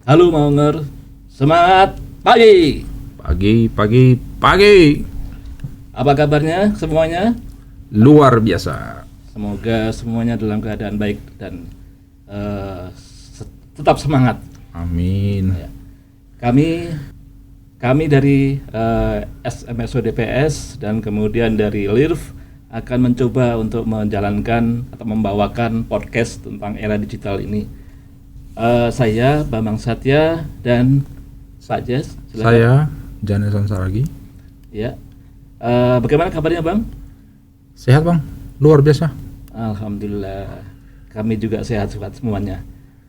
Halo Maunger, semangat pagi. Pagi. Apa kabarnya semuanya? Luar biasa. Semoga semuanya dalam keadaan baik dan tetap semangat. Amin. Ya. Kami dari SMSO DPS dan kemudian dari LIRF akan mencoba untuk menjalankan atau membawakan podcast tentang era digital ini. Saya Bambang Satya dan Pak Jes. Silakan. Saya Janeson Saragi. Ya. Bagaimana kabarnya Bang? Sehat Bang, luar biasa. Alhamdulillah, kami juga sehat-sehat semuanya.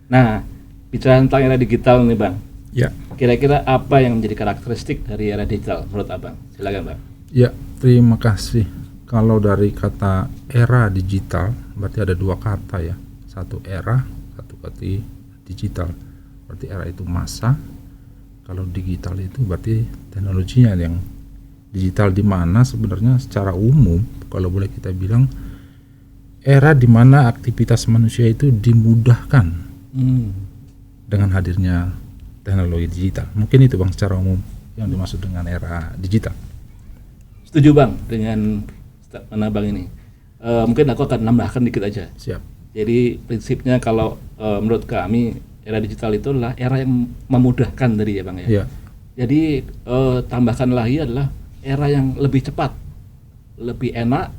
Nah, bicara tentang era digital nih Bang. Ya. Kira-kira apa yang menjadi karakteristik dari era digital menurut Abang? Silakan Bang. Ya, terima kasih. Kalau dari kata era digital, berarti ada dua kata ya. Satu era, satu kata digital. Berarti era itu masa. Kalau digital itu berarti teknologinya yang digital, di mana sebenarnya secara umum kalau boleh kita bilang era di mana aktivitas manusia itu dimudahkan dengan hadirnya teknologi digital. Mungkin itu Bang secara umum yang dimaksud dengan era digital. Setuju Bang dengan statement Abang ini. Mungkin aku akan nambahkan dikit aja. Siap. Jadi prinsipnya kalau menurut kami era digital itu adalah era yang memudahkan tadi ya Bang ya. Ya. Jadi tambahkan lagi adalah era yang lebih cepat, lebih enak,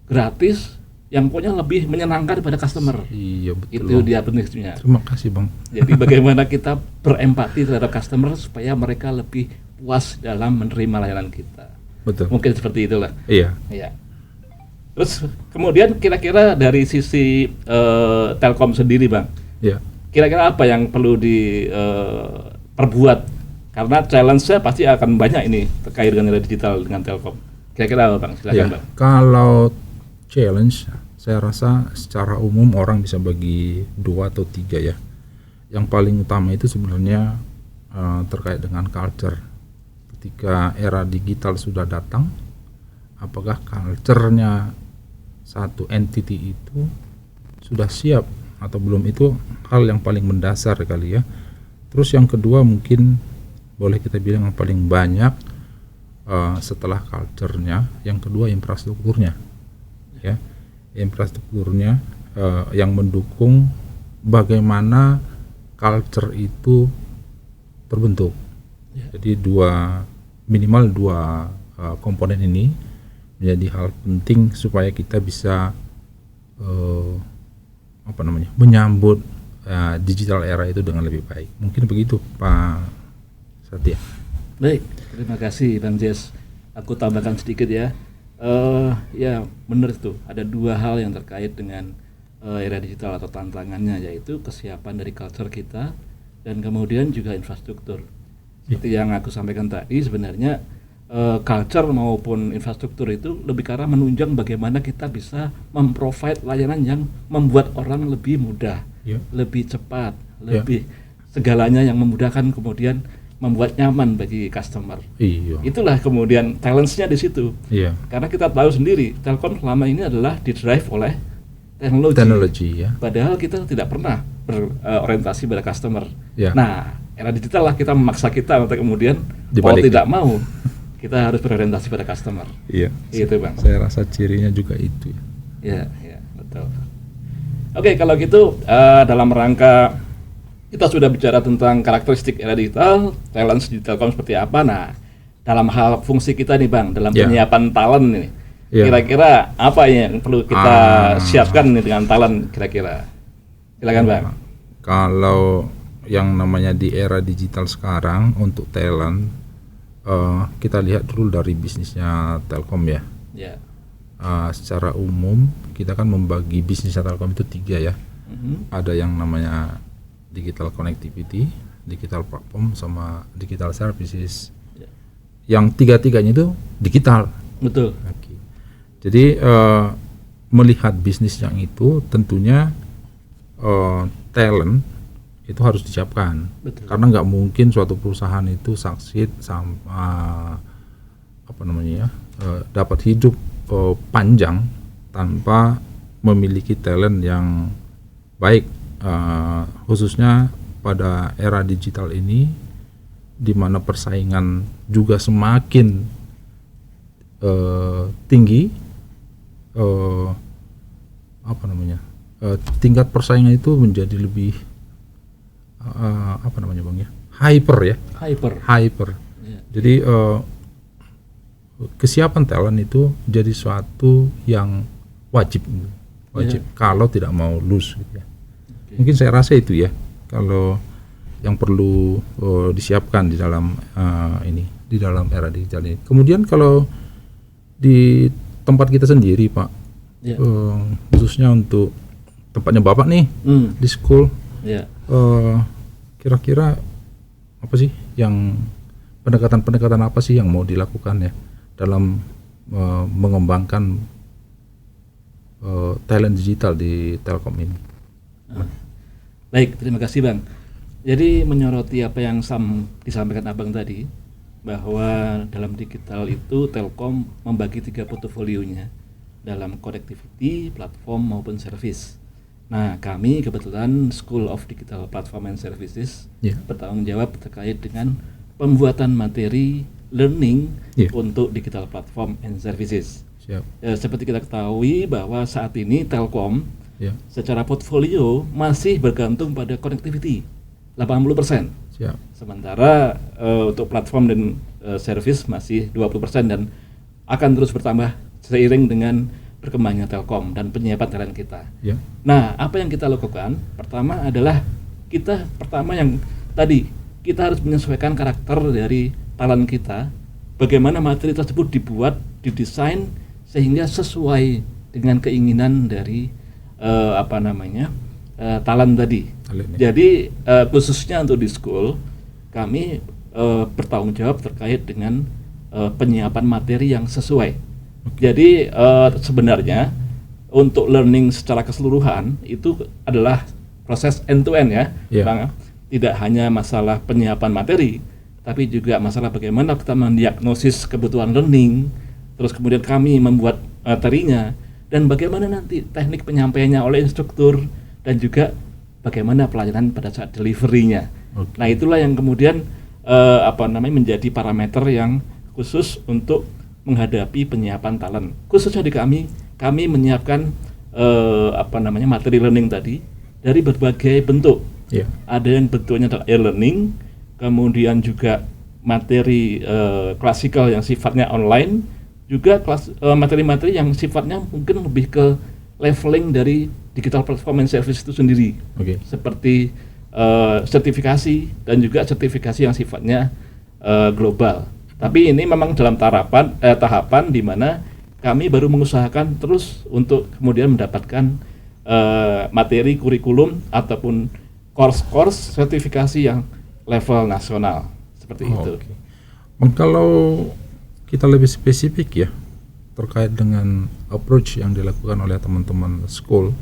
gratis, yang pokoknya lebih menyenangkan pada customer. Iya betul. Itu Bang. dia prinsipnya. Terima kasih Bang. Jadi bagaimana kita berempati terhadap customer supaya mereka lebih puas dalam menerima layanan kita. Betul. Mungkin seperti itulah. Iya. Iya. Terus kemudian kira-kira dari sisi Telkom sendiri Bang, Ya. kira-kira apa yang perlu diperbuat? Karena challenge-nya pasti akan banyak ini terkait dengan era digital dengan Telkom. Kira-kira apa Bang? Silakan Ya. Bang. Kalau challenge, saya rasa secara umum orang bisa bagi 2 atau 3 ya. Yang paling utama itu sebenarnya terkait dengan culture. Ketika era digital sudah datang, apakah culture-nya satu entity itu sudah siap atau belum, itu hal yang paling mendasar kali ya. Terus yang kedua mungkin boleh kita bilang yang paling banyak setelah culture-nya, yang kedua infrastrukturnya ya. Infrastrukturnya yang mendukung bagaimana culture itu terbentuk. Jadi minimal dua komponen ini menjadi hal penting supaya kita bisa menyambut digital era itu dengan lebih baik. Mungkin begitu Pak Satya. Baik, terima kasih Bang Jess. Aku tambahkan sedikit ya. Ya benar tuh, ada 2 hal yang terkait dengan era digital atau tantangannya, yaitu kesiapan dari culture kita dan kemudian juga infrastruktur. Seperti yang aku sampaikan tadi, sebenarnya culture maupun infrastruktur itu lebih ke arah menunjang bagaimana kita bisa memprovide layanan yang membuat orang lebih mudah, lebih cepat, lebih segalanya yang memudahkan, kemudian membuat nyaman bagi customer. Iya. Itulah kemudian talent-nya di situ. Iya. Karena kita tahu sendiri, Telkom selama ini adalah didrive oleh Teknologi ya. Padahal kita tidak pernah berorientasi pada customer. Ya. Nah, era digital lah kita memaksa kita untuk kemudian mau Dibalik. tidak mau kita harus berorientasi pada customer. Iya. Itu Bang. Saya rasa cirinya juga itu ya. Ya, betul. Oke, kalau gitu dalam rangka kita sudah bicara tentang karakteristik era digital, talent di Telkom seperti apa. Nah, dalam hal fungsi kita nih Bang, dalam penyiapan talent ini, kira-kira apa yang perlu kita siapkan nih dengan talent kira-kira? Silakan Bang. Kalau yang namanya di era digital sekarang untuk talent, kita lihat dulu dari bisnisnya Telkom ya. Ya. Secara umum kita kan membagi bisnisnya Telkom itu 3 ya. Ada yang namanya digital connectivity, digital platform, sama digital services. Yang 3-tiganya itu digital. Betul. Okay. Jadi melihat bisnis yang itu tentunya talent itu harus disiapkan. Betul. Karena nggak mungkin suatu perusahaan itu succeed sama dapat hidup panjang tanpa memiliki talent yang baik, khususnya pada era digital ini, di mana persaingan juga semakin tinggi, tingkat persaingan itu menjadi lebih Bang ya, hyper ya, hyper. Ya. Jadi kesiapan talent itu jadi suatu yang wajib kalau tidak mau lose gitu ya. Mungkin saya rasa itu ya, kalau yang perlu disiapkan di dalam di dalam era digital ini. Kemudian kalau di tempat kita sendiri Pak, khususnya untuk tempatnya Bapak nih di school, kira-kira apa sih yang pendekatan apa sih yang mau dilakukan ya dalam mengembangkan talent digital di Telkom ini? Baik, terima kasih Bang. Jadi menyoroti apa yang disampaikan Abang tadi, bahwa dalam digital itu Telkom membagi 3 portofolionya dalam connectivity, platform maupun service. Nah, kami kebetulan School of Digital Platform and Services bertanggung jawab terkait dengan pembuatan materi learning untuk digital platform and services. Seperti kita ketahui bahwa saat ini Telkom secara portfolio masih bergantung pada connectivity 80%. Sementara untuk platform dan service masih 20% dan akan terus bertambah seiring dengan berkembangnya Telkom dan penyiapan talent kita. Nah, apa yang kita lakukan? Pertama adalah kita harus menyesuaikan karakter dari talent kita. Bagaimana materi tersebut dibuat, didesain sehingga sesuai dengan keinginan dari talent tadi. Jadi khususnya untuk di school kami bertanggung jawab terkait dengan penyiapan materi yang sesuai. Jadi sebenarnya untuk learning secara keseluruhan itu adalah proses end to end ya, Bang. Tidak hanya masalah penyiapan materi, tapi juga masalah bagaimana kita mendiagnosis kebutuhan learning, terus kemudian kami membuat materinya, dan bagaimana nanti teknik penyampaiannya oleh instruktur, dan juga bagaimana pelajaran pada saat delivery-nya. Nah, itulah yang kemudian menjadi parameter yang khusus untuk menghadapi penyiapan talent. Khususnya di kami menyiapkan materi learning tadi dari berbagai bentuk. Ada yang bentuknya adalah e-learning, kemudian juga materi klasikal yang sifatnya online, juga materi-materi yang sifatnya mungkin lebih ke leveling dari digital platform and service itu sendiri. Seperti sertifikasi dan juga sertifikasi yang sifatnya global. Tapi ini memang dalam tahapan di mana kami baru mengusahakan terus untuk kemudian mendapatkan materi kurikulum ataupun course sertifikasi yang level nasional seperti itu. Kalau kita lebih spesifik ya terkait dengan approach yang dilakukan oleh teman-teman school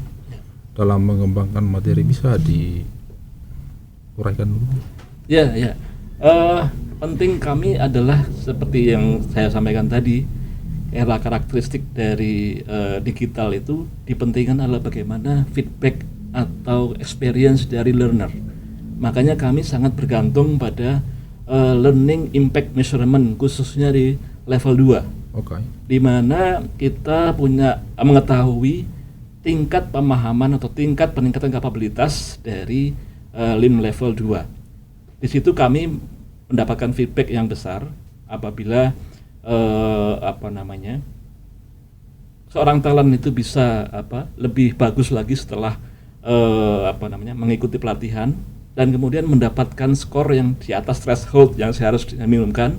dalam mengembangkan materi, bisa diuraikan dulu? Penting kami adalah seperti yang saya sampaikan tadi, era karakteristik dari digital itu dipentingkan adalah bagaimana feedback atau experience dari learner. Makanya kami sangat bergantung pada learning impact measurement khususnya di level 2. Di mana kita punya mengetahui tingkat pemahaman atau tingkat peningkatan kapabilitas dari LIM level 2. Di situ kami mendapatkan feedback yang besar apabila seorang talent itu bisa lebih bagus lagi setelah mengikuti pelatihan dan kemudian mendapatkan skor yang di atas threshold yang seharusnya diminimumkan.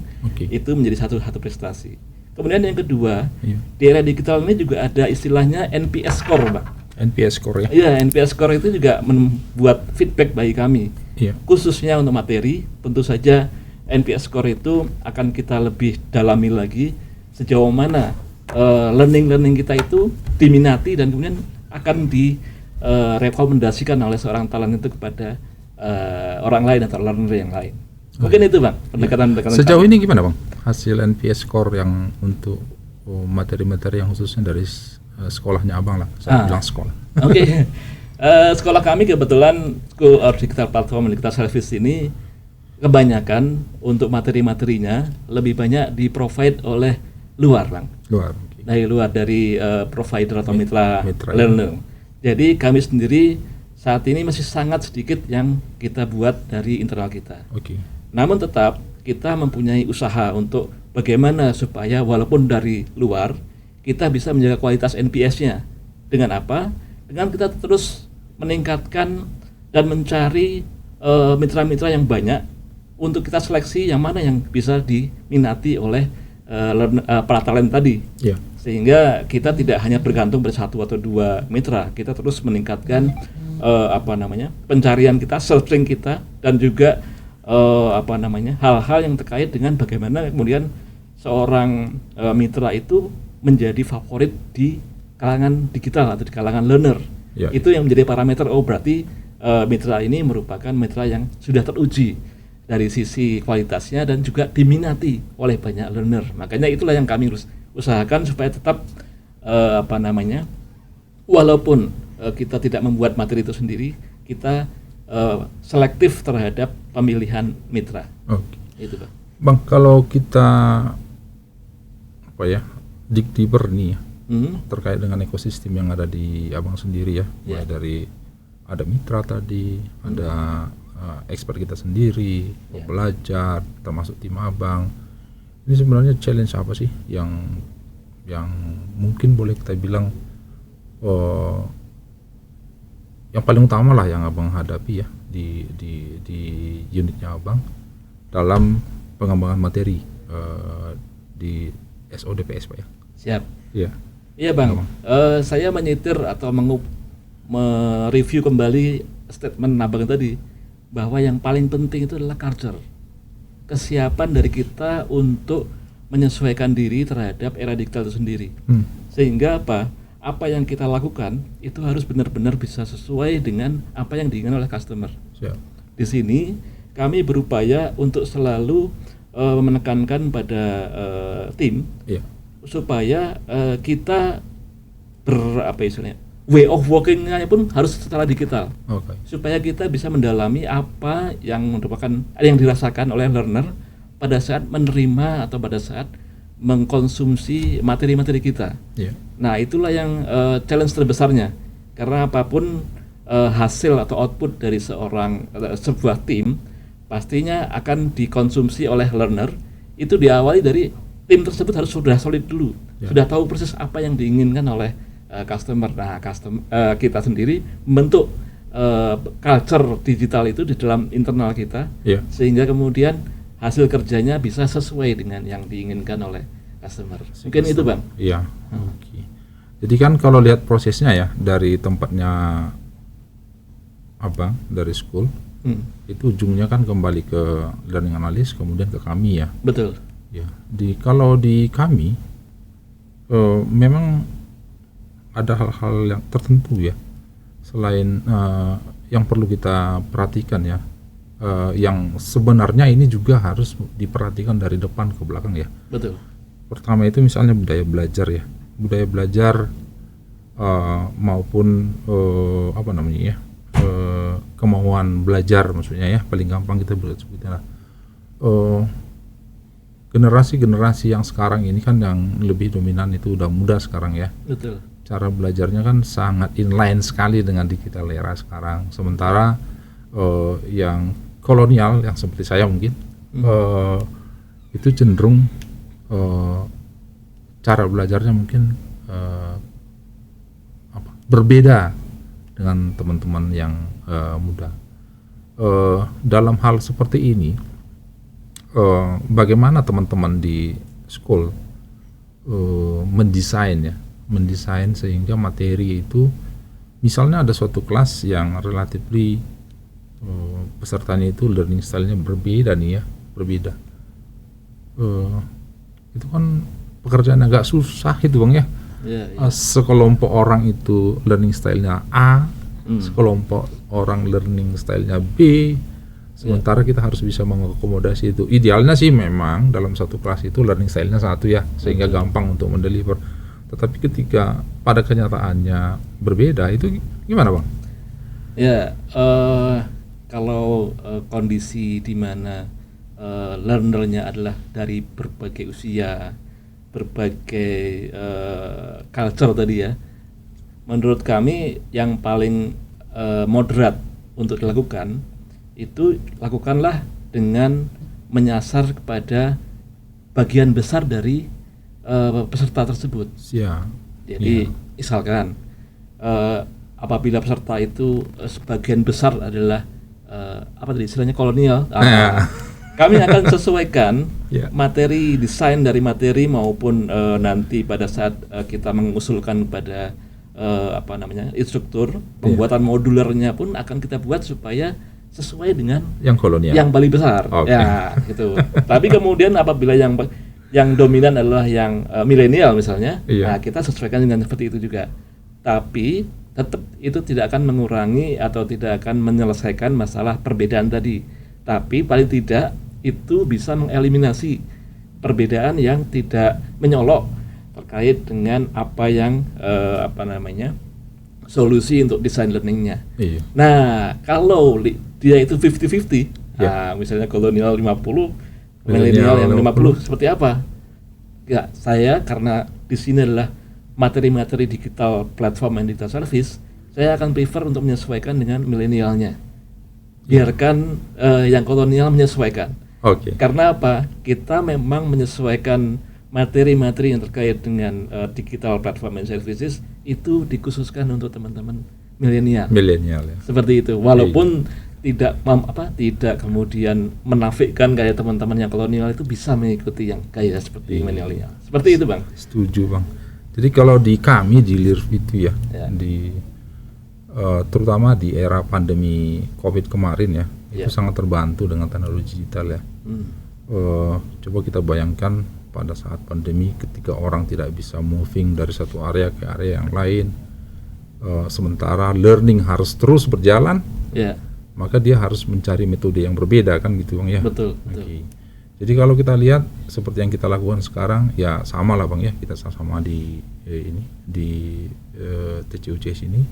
Itu menjadi satu prestasi. Kemudian yang kedua, di era digital ini juga ada istilahnya NPS score, Pak. NPS score ya? Iya, NPS score itu juga membuat feedback bagi kami. Khususnya untuk materi, tentu saja NPS score itu akan kita lebih dalami lagi sejauh mana learning kita itu diminati dan kemudian akan direkomendasikan oleh seorang talent itu kepada orang lain atau learner yang lain. Mungkin itu Bang, pendekatan sejauh ini gimana Bang hasil NPS score yang untuk materi-materi yang khususnya dari sekolahnya Abang lah, saya bilang sekolah. Sekolah kami kebetulan School of Digital Platform and Digital Service ini kebanyakan untuk materi-materinya lebih banyak di-provide oleh luar, Bang. Luar. Okay. Dari luar, dari provider atau mitra Mitra, learner. Jadi kami sendiri saat ini masih sangat sedikit yang kita buat dari internal kita. Oke. Namun tetap kita mempunyai usaha untuk bagaimana supaya walaupun dari luar kita bisa menjaga kualitas NPS-nya. Dengan apa? Dengan kita terus meningkatkan dan mencari mitra-mitra yang banyak untuk kita seleksi yang mana yang bisa diminati oleh para talent tadi. Yeah. Sehingga kita tidak hanya bergantung pada satu atau dua mitra, kita terus meningkatkan pencarian kita, searching kita, dan juga hal-hal yang terkait dengan bagaimana kemudian seorang mitra itu menjadi favorit di kalangan digital atau di kalangan learner. Ya. Itu yang menjadi parameter, berarti mitra ini merupakan mitra yang sudah teruji dari sisi kualitasnya dan juga diminati oleh banyak learner. Makanya itulah yang kami usahakan supaya tetap walaupun kita tidak membuat materi itu sendiri, kita selektif terhadap pemilihan mitra. Oke. Itu, Pak. Bang, kalau kita dig deeper nih ya, terkait dengan ekosistem yang ada di Abang sendiri ya, mulai dari ada mitra tadi, ada expert kita sendiri, belajar, termasuk tim Abang. Ini sebenarnya challenge apa sih yang mungkin boleh kita bilang yang paling utama lah yang Abang hadapi ya di unitnya Abang dalam pengembangan materi di SODPS, Pak ya? Siap. Iya. Iya, Bang. Saya menyitir atau mereview kembali statement Abang tadi bahwa yang paling penting itu adalah culture. Kesiapan dari kita untuk menyesuaikan diri terhadap era digital itu sendiri. Sehingga apa yang kita lakukan itu harus benar-benar bisa sesuai dengan apa yang diinginkan oleh customer. Siap. Di sini kami berupaya untuk selalu menekankan pada tim supaya kita way of working-nya pun harus secara digital. Okay. Supaya kita bisa mendalami apa yang dirasakan oleh learner pada saat menerima atau pada saat mengkonsumsi materi-materi kita. Yeah. Nah, itulah yang challenge terbesarnya. Karena apapun hasil atau output dari sebuah tim pastinya akan dikonsumsi oleh learner. Itu diawali dari tim tersebut harus sudah solid dulu, sudah tahu persis apa yang diinginkan oleh customer. Nah, kita sendiri membentuk culture digital itu di dalam internal kita, sehingga kemudian hasil kerjanya bisa sesuai dengan yang diinginkan oleh customer. Mungkin itu, Bang. Iya. Okay. Jadi kan kalau lihat prosesnya ya dari tempatnya Abang dari school, itu ujungnya kan kembali ke learning analyst, kemudian ke kami ya. Betul. Ya. Kalau di kami memang ada hal-hal yang tertentu ya, selain yang perlu kita perhatikan ya, yang sebenarnya ini juga harus diperhatikan dari depan ke belakang ya. Betul. Pertama itu misalnya budaya belajar ya, budaya belajar maupun kemauan belajar maksudnya ya, paling gampang kita sebutnya lah. Generasi-generasi yang sekarang ini kan yang lebih dominan itu udah muda sekarang ya. Betul. Cara belajarnya kan sangat inline sekali dengan digital era sekarang. Sementara yang kolonial yang seperti saya mungkin itu cenderung cara belajarnya mungkin berbeda dengan teman-teman yang muda. Dalam hal seperti ini, bagaimana teman-teman di school mendesain sehingga materi itu, misalnya ada suatu kelas yang relatively pesertanya itu learning style-nya berbeda nih ya, berbeda. Itu kan pekerjaan agak susah itu, Bang ya. Sekelompok orang itu learning style-nya A, sekelompok orang learning style-nya B, sementara kita harus bisa mengakomodasi itu. Idealnya sih memang dalam satu kelas itu learning style-nya satu ya, sehingga gampang untuk mendeliver. Tetapi ketika pada kenyataannya berbeda, itu gimana, Bang? Ya, kalau kondisi di mana learnernya adalah dari berbagai usia, berbagai culture tadi ya, menurut kami yang paling moderat untuk dilakukan itu lakukanlah dengan menyasar kepada bagian besar dari peserta tersebut. Siap. Jadi misalkan apabila peserta itu sebagian besar adalah apa tadi istilahnya kolonial, kami akan sesuaikan materi desain dari materi maupun nanti pada saat kita mengusulkan pada apa namanya instruktur, pembuatan modulernya pun akan kita buat supaya sesuai dengan yang kolonial, yang paling besar. Ya gitu. Tapi kemudian apabila yang dominan adalah yang milenial misalnya, nah kita sesuaikan dengan seperti itu juga. Tapi tetap itu tidak akan mengurangi atau tidak akan menyelesaikan masalah perbedaan tadi. Tapi paling tidak itu bisa mengeliminasi perbedaan yang tidak menyolok terkait dengan apa yang apa namanya solusi untuk desain learningnya. Nah kalau dia itu 50-50, nah, misalnya kolonial 50, milenial yang 50, seperti apa? Ya, saya karena di sini adalah materi-materi digital platform and digital service, saya akan prefer untuk menyesuaikan dengan milenialnya. Biarkan yang kolonial menyesuaikan. Karena apa? Kita memang menyesuaikan materi-materi yang terkait dengan digital platform and services itu dikhususkan untuk teman-teman milenial. Ya. Seperti itu. Walaupun tidak kemudian menafikan kayak teman-teman yang kolonial itu bisa mengikuti yang kayak seperti milenial. Seperti itu, Bang. Setuju, Bang. Jadi kalau di kami di LIRF itu ya. Di terutama di era pandemi Covid kemarin ya, itu sangat terbantu dengan teknologi digital ya. Coba kita bayangkan pada saat pandemi ketika orang tidak bisa moving dari satu area ke area yang lain, sementara learning harus terus berjalan, maka dia harus mencari metode yang berbeda kan gitu Bang ya. Betul. Jadi kalau kita lihat seperti yang kita lakukan sekarang ya sama lah Bang ya, kita sama di TCUC sini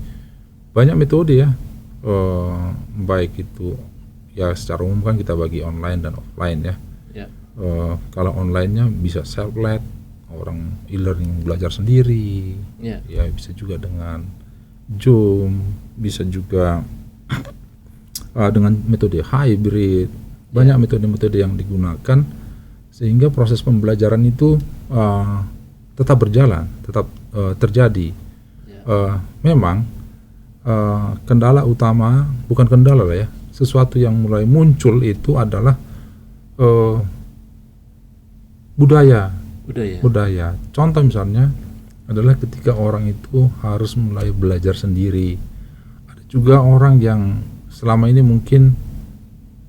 banyak metode ya, baik itu ya secara umum kan kita bagi online dan offline ya. Kalau online-nya bisa self-led, orang e-learning belajar sendiri, ya bisa juga dengan Zoom, bisa juga dengan metode hybrid, banyak metode-metode yang digunakan sehingga proses pembelajaran itu tetap berjalan, tetap terjadi. Memang kendala utama, bukan kendala lah ya, sesuatu yang mulai muncul itu adalah budaya. Contoh misalnya adalah ketika orang itu harus mulai belajar sendiri. Ada juga orang yang selama ini mungkin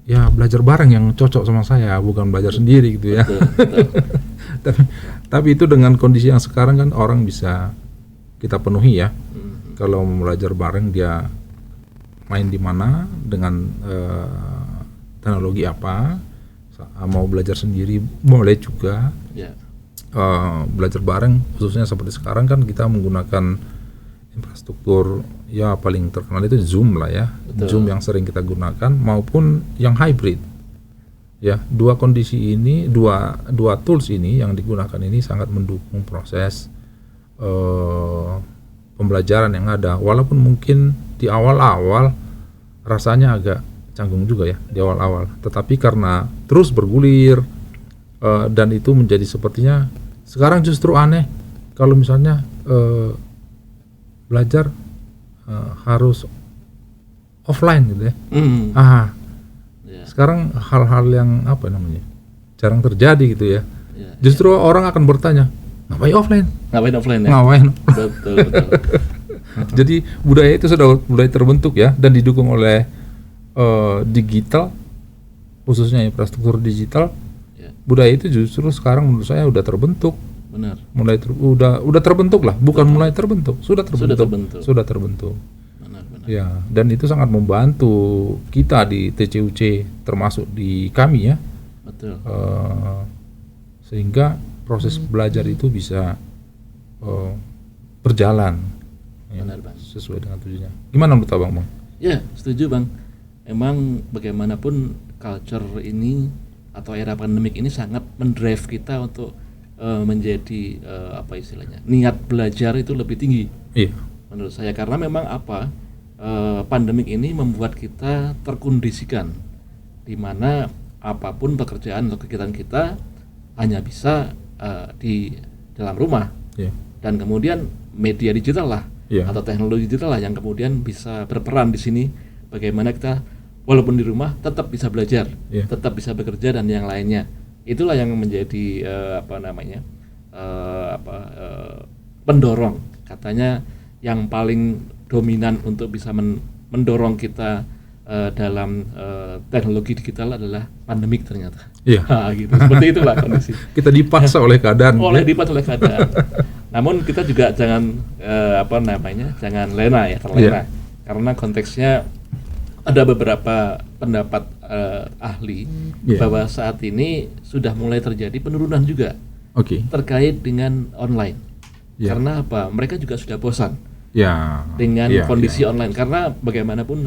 ya belajar bareng yang cocok sama saya, bukan belajar sendiri gitu ya. tapi itu dengan kondisi yang sekarang kan orang bisa kita penuhi ya. Kalau mau belajar bareng dia main di mana dengan teknologi apa, mau belajar sendiri boleh juga. Belajar bareng khususnya seperti sekarang kan kita menggunakan infrastruktur ya paling terkenal itu Zoom lah ya. Zoom yang sering kita gunakan maupun yang hybrid ya. Dua kondisi ini, dua tools ini yang digunakan ini sangat mendukung proses pembelajaran yang ada, walaupun mungkin di awal-awal rasanya agak canggung juga ya di awal-awal, tetapi karena terus bergulir dan itu menjadi sepertinya sekarang justru aneh kalau misalnya belajar harus offline gitu ya. Sekarang hal-hal yang apa namanya jarang terjadi gitu ya. Justru orang akan bertanya, ngapain offline ya? Betul. Jadi budaya itu sudah mulai terbentuk ya, dan didukung oleh digital, khususnya infrastruktur digital. Budaya itu justru sekarang menurut saya udah terbentuk. Benar. Udah terbentuk lah, bukan mulai terbentuk, sudah terbentuk. Benar. Ya, dan itu sangat membantu kita di TCUC, termasuk di kami ya. Betul. Sehingga proses belajar itu bisa berjalan Benar, Bang. sesuai dengan tujuannya. Gimana menurut Abang, Bang? Ya, setuju Bang. Emang bagaimanapun culture ini atau era pandemik ini sangat mendrive kita untuk menjadi apa istilahnya, niat belajar itu lebih tinggi Iya, menurut saya, karena memang apa, pandemik ini membuat kita terkondisikan di mana apapun pekerjaan atau kegiatan kita hanya bisa di dalam rumah, iya, dan kemudian media digital lah Iya. atau teknologi digital lah yang kemudian bisa berperan di sini, bagaimana kita walaupun di rumah tetap bisa belajar, Iya. tetap bisa bekerja dan yang lainnya. Itulah yang menjadi pendorong, katanya yang paling dominan untuk bisa mendorong kita dalam teknologi digital adalah pandemik ternyata. Iya. Gitu. Seperti itulah kondisi. Kita dipaksa oleh keadaan. Oleh ya. oleh keadaan. Namun kita juga jangan jangan lena ya, terlena. Karena konteksnya ada beberapa pendapat ahli Iya. bahwa saat ini sudah mulai terjadi penurunan juga Oke. terkait dengan online. Iya. Karena apa? Mereka juga sudah bosan Ya. dengan Iya, kondisi iya. online, karena bagaimanapun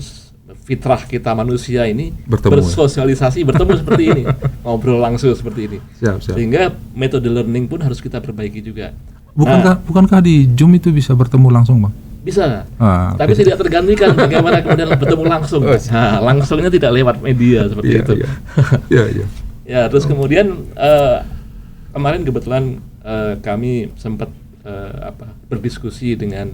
fitrah kita manusia ini Bertemu. bersosialisasi, bertemu seperti ini, ngobrol langsung seperti ini. Siap, siap. Sehingga metode learning pun harus kita perbaiki juga. Bukankah di Zoom itu bisa bertemu langsung, Bang? Bisa, Ah, tapi oke. tidak tergantikan bagaimana kemudian bertemu langsung. Oh, Nah, langsungnya tidak lewat media seperti Iya, itu. iya. Iya, iya. Ya, terus kemudian kemarin kebetulan kami sempat berdiskusi dengan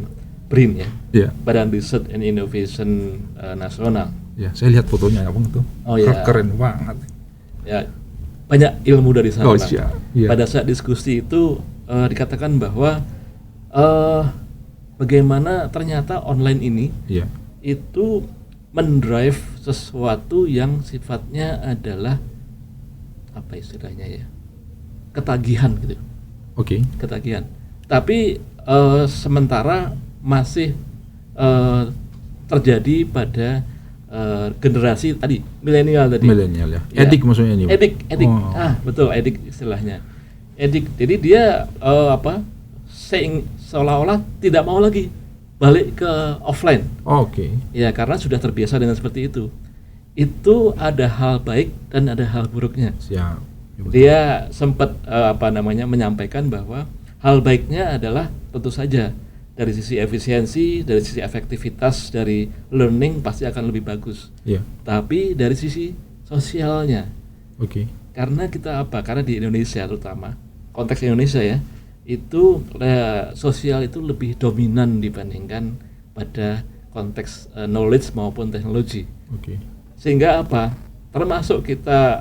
BRIN ya, Iya. Badan Riset and Innovation Nasional. Iya, saya lihat fotonya ya, Bang, itu. Oh, iya. Keren banget. Ya, banyak ilmu dari sana. Oh, Bang. siap. Iya. Pada saat diskusi itu dikatakan bahwa bagaimana ternyata online ini Iya. itu mendrive sesuatu yang sifatnya adalah apa istilahnya ya, ketagihan gitu, Oke. ketagihan. Tapi sementara masih terjadi pada generasi tadi milenial tadi. Milenial ya. Ya. Edik maksudnya ini, Bang? Edik. Oh. Betul, edik istilahnya. Edik. Jadi dia seolah-olah tidak mau lagi balik ke offline. Oh, oke. Ya, karena sudah terbiasa dengan seperti itu. Itu ada hal baik dan ada hal buruknya. Siap. Ya, betul. Dia sempat menyampaikan bahwa hal baiknya adalah tentu saja dari sisi efisiensi, dari sisi efektivitas dari learning pasti akan lebih bagus. Iya. Tapi dari sisi sosialnya, Oke. karena kita karena di Indonesia terutama konteks Indonesia ya, itu sosial itu lebih dominan dibandingkan pada konteks knowledge maupun teknologi. Oke. Sehingga termasuk kita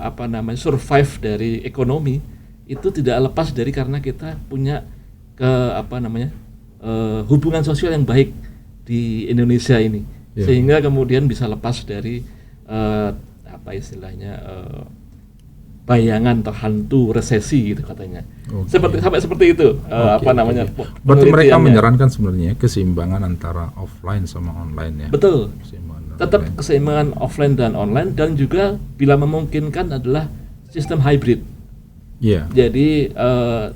survive dari ekonomi itu tidak lepas dari karena kita punya hubungan sosial yang baik di Indonesia ini. Ya. Sehingga kemudian bisa lepas dari bayangan atau hantu resesi gitu katanya. Oke. Sampai seperti itu. Oke, oke. Berarti mereka menyarankan sebenarnya keseimbangan antara offline sama online ya. Betul. Keseimbangan Tetap online. keseimbangan offline dan online, dan juga bila memungkinkan adalah sistem hybrid. Iya. Jadi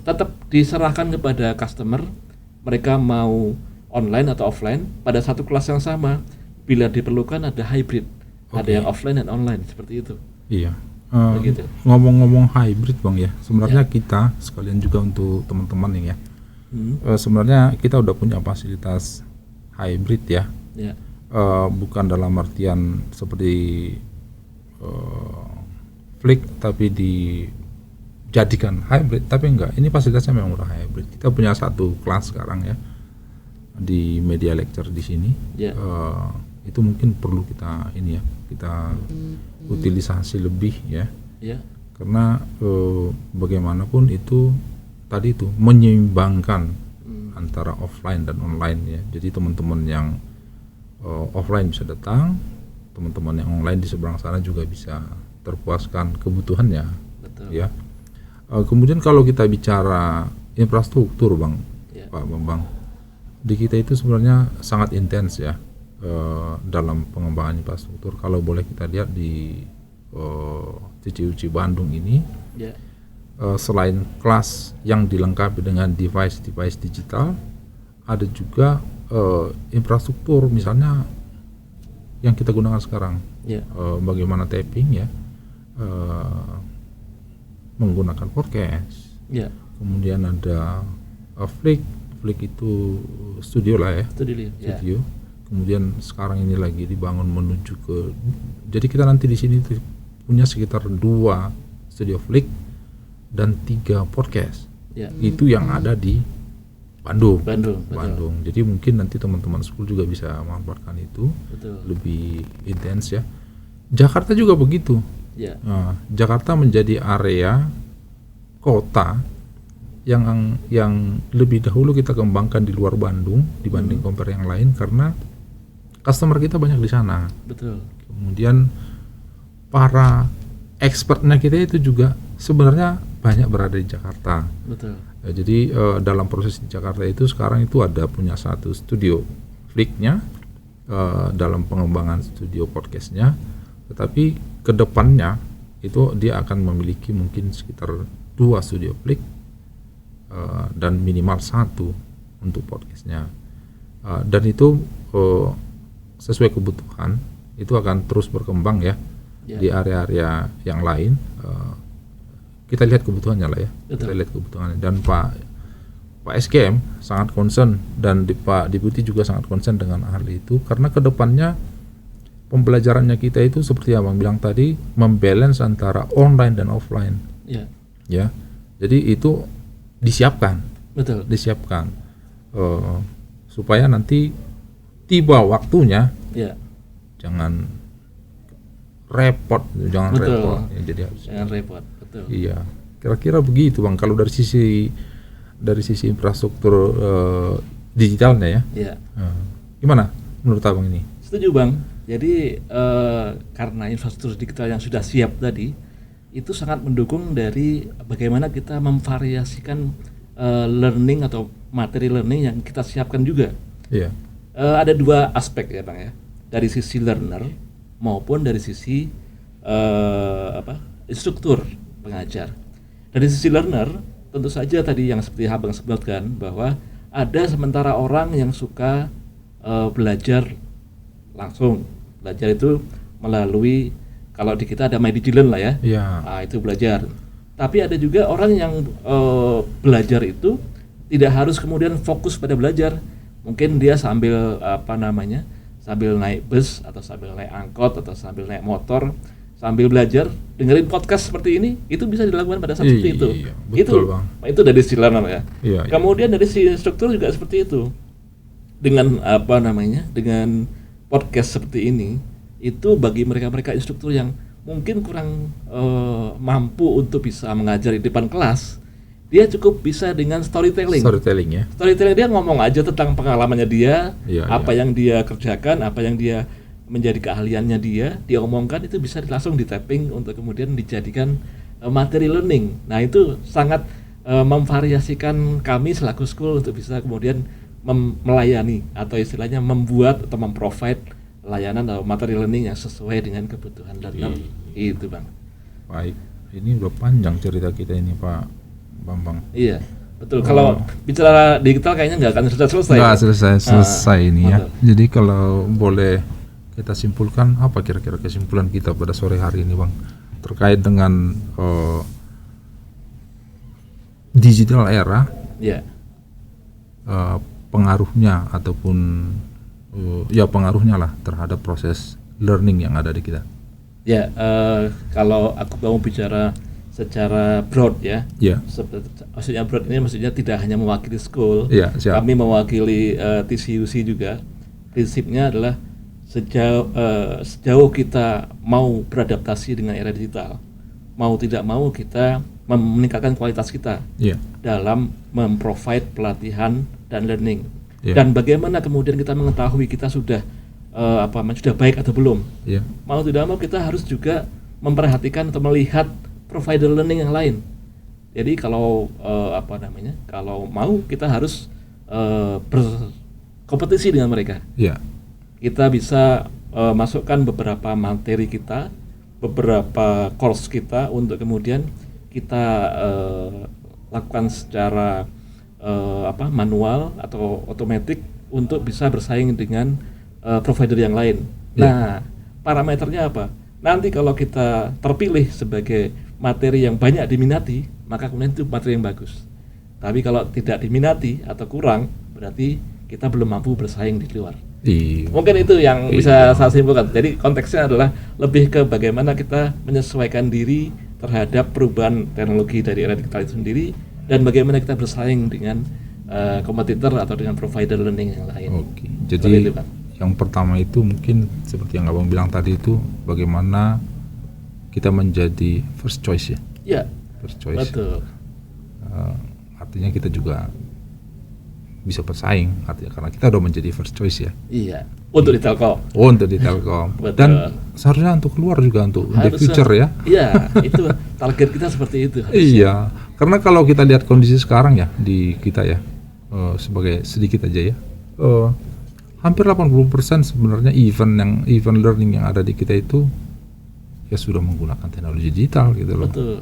tetap diserahkan kepada customer, mereka mau online atau offline pada satu kelas yang sama. Bila diperlukan ada hybrid, ada Oke. yang offline dan online seperti itu. Iya. Begitu. Ngomong-ngomong hybrid, Bang ya. Sebenarnya kita sekalian juga untuk teman-teman nih ya. Sebenarnya kita udah punya fasilitas hybrid ya. Ya. Bukan dalam artian seperti Flick tapi dijadikan hybrid, tapi enggak, ini fasilitasnya memang udah hybrid. Kita punya satu kelas sekarang ya di media lecture di sini. Ya. Itu mungkin perlu kita kita utilisasi lebih ya, Ya. karena bagaimanapun itu tadi itu menyeimbangkan antara offline dan online ya. Jadi teman-teman yang offline bisa datang, teman-teman yang online di seberang sana juga bisa terpuaskan kebutuhannya. Betul. Ya. Kemudian kalau kita bicara infrastruktur, Bang, Ya. Pak Bambang, di kita itu sebenarnya sangat intens ya dalam pengembangan infrastruktur. Kalau boleh kita lihat di CCUC Bandung ini, Ya. selain kelas yang dilengkapi dengan device-device digital, ada juga infrastruktur misalnya yang kita gunakan sekarang. Ya. Bagaimana tapping ya, menggunakan podcast. Ya. Kemudian ada Flick itu studio lah ya. Studio. Kemudian sekarang ini lagi dibangun menuju ke, jadi kita nanti di sini punya sekitar 2 studio Flick dan 3 podcast. Ya. Itu yang ada di Bandung. Betul. Jadi mungkin nanti teman-teman school juga bisa memanfaatkan itu. Betul. Lebih intens ya. Jakarta juga begitu. Ya. Nah, Jakarta menjadi area kota yang lebih dahulu kita kembangkan di luar Bandung dibanding compare yang lain, karena customer kita banyak di sana. Betul. Kemudian para expertnya kita itu juga sebenarnya banyak berada di Jakarta. Betul. Ya, jadi dalam proses di Jakarta itu sekarang itu ada punya satu studio Flick-nya dalam pengembangan studio podcast-nya, tetapi kedepannya itu dia akan memiliki mungkin sekitar 2 studio Flick dan minimal 1 untuk podcast-nya, dan itu sesuai kebutuhan itu akan terus berkembang ya. Di area-area yang lain kita lihat kebutuhannya lah ya. Betul. Kita lihat kebutuhannya, dan Pak SKM sangat concern, dan Pak Deputi juga sangat concern dengan hal itu, karena kedepannya pembelajarannya kita itu seperti yang Abang bilang tadi, membalance antara online dan offline. Ya, jadi itu disiapkan. Betul. Supaya nanti tiba waktunya jangan repot. Betul. Ya, jadi jangan repot. Betul. Iya, kira-kira begitu Bang. Kalau dari sisi infrastruktur digitalnya ya. Iya. Gimana menurut Abang ini? Setuju Bang. Jadi karena infrastruktur digital yang sudah siap tadi, itu sangat mendukung dari bagaimana kita memvariasikan learning atau materi learning yang kita siapkan juga. Iya. Ada 2 aspek ya Bang ya, dari sisi learner maupun dari sisi instruktur pengajar. Dari sisi learner, tentu saja tadi yang seperti Abang sebutkan, bahwa ada sementara orang yang suka belajar langsung. Belajar itu melalui, kalau di kita ada MyDigiLearn lah ya. Iya. Nah, itu belajar. Tapi ada juga orang yang belajar itu tidak harus kemudian fokus pada belajar. Mungkin dia sambil sambil naik bus atau sambil naik angkot atau sambil naik motor, sambil belajar dengerin podcast seperti ini, itu bisa dilakukan pada saat seperti itu. Betul, Bang. Itu dari sisi learner ya. Iya, Kemudian dari sisi instruktur juga seperti itu. Dengan dengan podcast seperti ini, itu bagi mereka-mereka instruktur yang mungkin kurang mampu untuk bisa mengajar di depan kelas, dia cukup bisa dengan storytelling ya. Storytelling, dia ngomong aja tentang pengalamannya dia, yang dia kerjakan, apa yang dia menjadi keahliannya dia omongkan, itu bisa langsung di tapping untuk kemudian dijadikan materi learning. Nah, itu sangat memvariasikan kami selaku school untuk bisa kemudian melayani atau istilahnya membuat atau memprovide layanan atau materi learning yang sesuai dengan kebutuhan learner. Itu Bang. Baik, ini udah panjang cerita kita ini Pak Bambang. Iya, betul. Kalau bicara digital kayaknya nggak akan selesai. Nggak selesai ini ya. Jadi kalau boleh kita simpulkan, apa kira-kira kesimpulan kita pada sore hari ini Bang, terkait dengan digital era, pengaruhnya ataupun pengaruhnya lah terhadap proses learning yang ada di kita. Ya, kalau aku mau bicara secara broad ya. Maksudnya broad ini maksudnya tidak hanya mewakili school. Kami mewakili TCUC juga. Prinsipnya adalah sejauh kita mau beradaptasi dengan era digital, mau tidak mau kita meningkatkan kualitas kita dalam memprovide pelatihan dan learning. Dan bagaimana kemudian kita mengetahui kita sudah sudah baik atau belum. Mau tidak mau kita harus juga memperhatikan atau melihat provider learning yang lain. Jadi kalau kalau mau kita harus berkompetisi dengan mereka. Kita bisa masukkan beberapa materi kita, beberapa course kita untuk kemudian kita lakukan secara manual atau otomatis untuk bisa bersaing dengan provider yang lain. Nah, parameternya apa? Nanti kalau kita terpilih sebagai materi yang banyak diminati, maka kemudian itu materi yang bagus. Tapi kalau tidak diminati atau kurang, berarti kita belum mampu bersaing di luar. Iya. Mungkin itu yang bisa saya simpulkan. Jadi konteksnya adalah lebih ke bagaimana kita menyesuaikan diri terhadap perubahan teknologi dari era digital itu sendiri, dan bagaimana kita bersaing dengan kompetitor atau dengan provider learning yang lain. Oke. Seperti Jadi itu, Pak. yang pertama itu mungkin seperti yang Abang bilang tadi itu, bagaimana kita menjadi first choice ya. Ya, First choice. betul. Artinya kita juga bisa bersaing, artinya karena kita udah menjadi first choice ya. Iya, untuk di Telkom. Oh, untuk di Telkom. Betul. Dan seharusnya untuk keluar juga untuk the Harusnya. future ya. Iya, itu target kita seperti itu. harusnya. Iya, karena kalau kita lihat kondisi sekarang ya di kita ya, sebagai sedikit aja ya, hampir 80% sebenarnya event learning yang ada di kita itu ya sudah menggunakan teknologi digital gitu loh. Betul.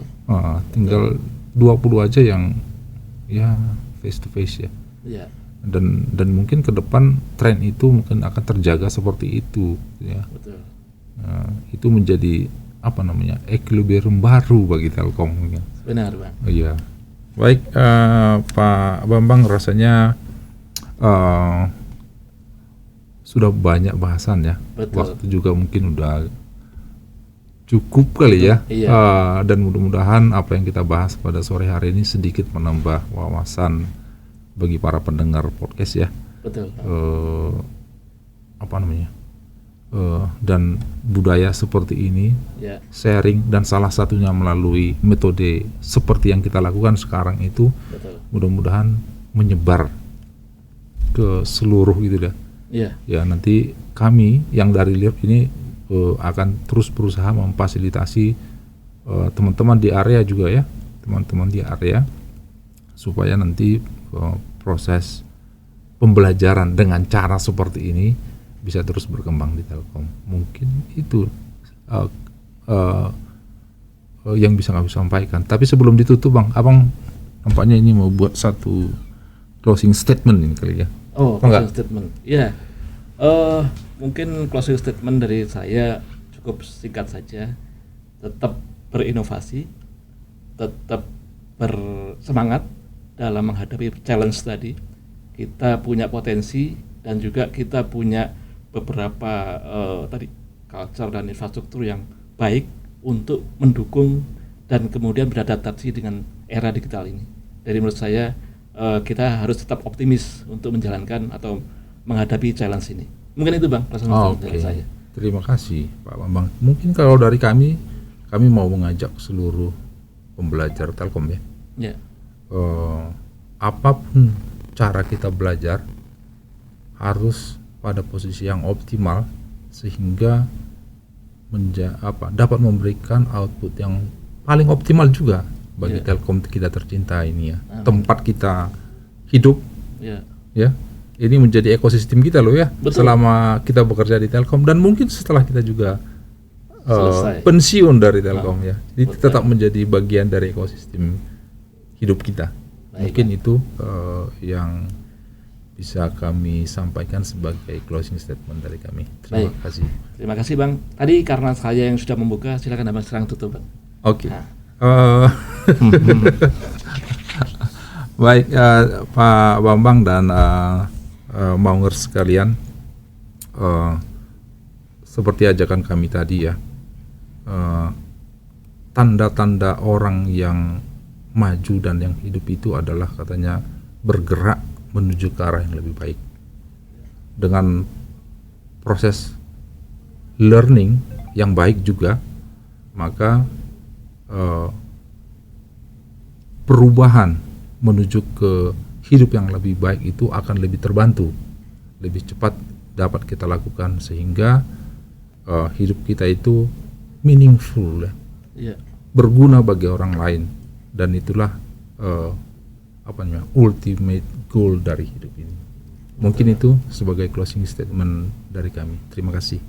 Tinggal 20 aja yang ya face to face ya. Iya, Dan mungkin ke depan tren itu mungkin akan terjaga seperti itu ya. betul. Itu menjadi apa namanya, equilibrium baru bagi Telkom mungkin. Benar, Bang. Iya. Baik, Pak Bambang, rasanya sudah banyak bahasan ya. Betul. Waktu juga mungkin udah cukup kali ya. Iya. Dan mudah-mudahan apa yang kita bahas pada sore hari ini sedikit menambah wawasan bagi para pendengar podcast ya. Betul. Apa namanya? Dan budaya seperti ini, Ya, sharing, dan salah satunya melalui metode seperti yang kita lakukan sekarang itu betul. mudah-mudahan menyebar ke seluruh gitu dah. Iya, Ya, nanti kami yang dari LIRP ini akan terus berusaha memfasilitasi teman-teman di area juga ya, teman-teman di area, supaya nanti proses pembelajaran dengan cara seperti ini bisa terus berkembang di Telkom. Mungkin itu yang bisa kami sampaikan. Tapi sebelum ditutup, Bang, Abang nampaknya ini mau buat satu closing statement ini kali ya. Oh, Enggak? closing statement. Iya. Mungkin closing statement dari saya cukup singkat saja. Tetap berinovasi, tetap bersemangat dalam menghadapi challenge tadi. Kita punya potensi dan juga kita punya beberapa tadi culture dan infrastruktur yang baik untuk mendukung dan kemudian beradaptasi dengan era digital ini. Jadi menurut saya kita harus tetap optimis untuk menjalankan atau menghadapi challenge ini. Mungkin itu, Bang, Oke. dari saya. Terima kasih Pak Bambang. Mungkin kalau dari kami mau mengajak seluruh pembelajar Telkom ya. Ya, Apapun cara kita belajar harus pada posisi yang optimal sehingga dapat memberikan output yang paling optimal juga bagi Ya. Telkom kita tercinta ini ya. Amin. Tempat kita hidup ya, ya. Ini menjadi ekosistem kita loh ya. Betul. Selama kita bekerja di Telkom, dan mungkin setelah kita juga Selesai. pensiun dari Telkom ya. Jadi betul. tetap menjadi bagian dari ekosistem hidup kita. Baik, Mungkin itu yang bisa kami sampaikan sebagai closing statement dari kami. Terima Baik. kasih. terima kasih, Bang. Tadi karena saya yang sudah membuka, silakan Abang serang tutup, Bang. Oke. Nah. Baik, Pak Bambang dan Maungers sekalian, seperti ajakan kami tadi ya, tanda-tanda orang yang maju dan yang hidup itu adalah katanya bergerak menuju ke arah yang lebih baik dengan proses learning yang baik juga, maka perubahan menuju ke hidup yang lebih baik itu akan lebih terbantu, lebih cepat dapat kita lakukan, sehingga hidup kita itu meaningful ya, Ya, berguna bagi orang lain, dan itulah ultimate goal dari hidup ini. Mungkin itu sebagai closing statement dari kami. Terima kasih.